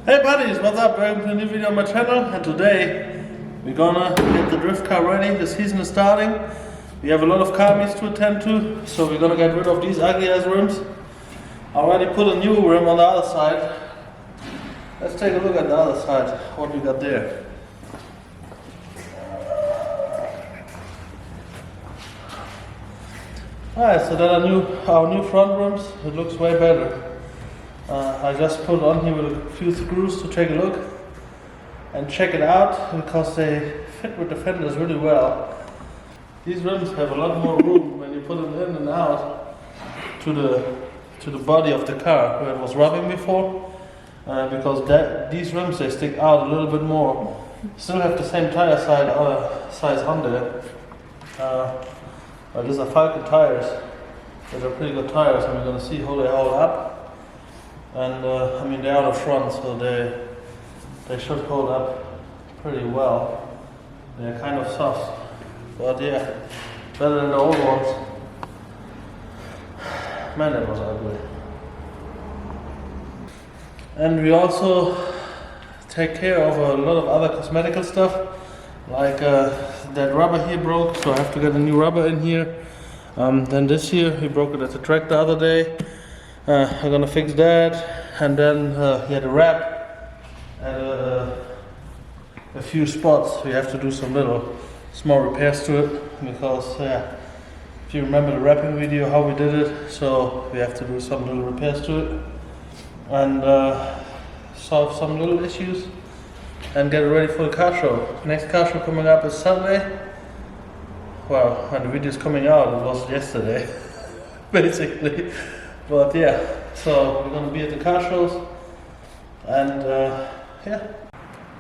Hey buddies, what's up? Welcome to a new video on my channel, and today we're gonna get the drift car ready. The season is starting. We have a lot of car meets to attend to, so we're gonna get rid of these ugly ass rims. I already put a new rim on the other side. Let's take a look at the other side, what we got there. Alright, so that our new front rims. It looks way better. I just put on here with a few screws to take a look and check it out because they fit with the fenders really well. These rims have a lot more room when you put them in and out to the body of the car where it was rubbing before, because these rims, they stick out a little bit more. Still have the same tire size on there. But these are Falcon tires. These are pretty good tires, and we're going to see how they hold up. And I mean, they're out of front, so they should hold up pretty well. They're kind of soft, but yeah, better than the old ones. Man, that was ugly. And we also take care of a lot of other cosmetical stuff, like that rubber here broke, so I have to get a new rubber in here. Then this here, we broke it at the track the other day. I'm gonna fix that, and then yeah, the wrap at a few spots. We have to do some small repairs to it because yeah, if you remember the wrapping video how we did it, so we have to do some little repairs to it and solve some little issues and get it ready for the car show. Next car show coming up is Saturday. Well, when the video is coming out, it was yesterday, basically. But yeah, so we're gonna be at the car shows, and yeah.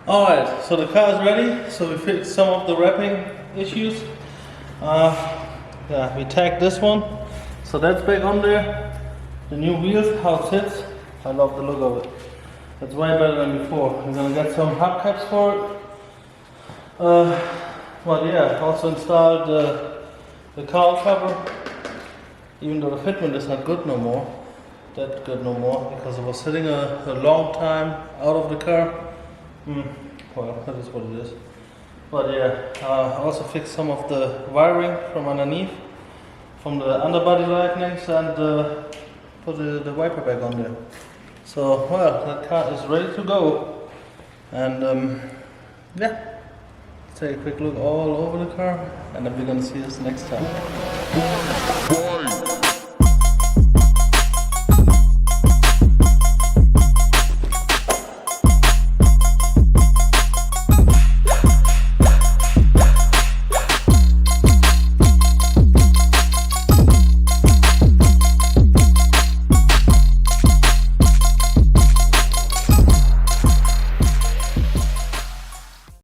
Alright, so the car is ready, so we fixed some of the wrapping issues. Yeah, we tagged this one, so that's back on there. The new wheels, how it sits, I love the look of it. It's way better than before. We're gonna get some hubcaps for it. Well yeah, also installed the cowl cover. Even though the fitment is not good no more, because it was sitting a long time out of the car. Well, that is what it is. But yeah, I also fixed some of the wiring from underneath, from the underbody lightnings, and put the wiper back on there. So, well, that car is ready to go. And yeah, let's take a quick look all over the car, and then we're gonna see this next time.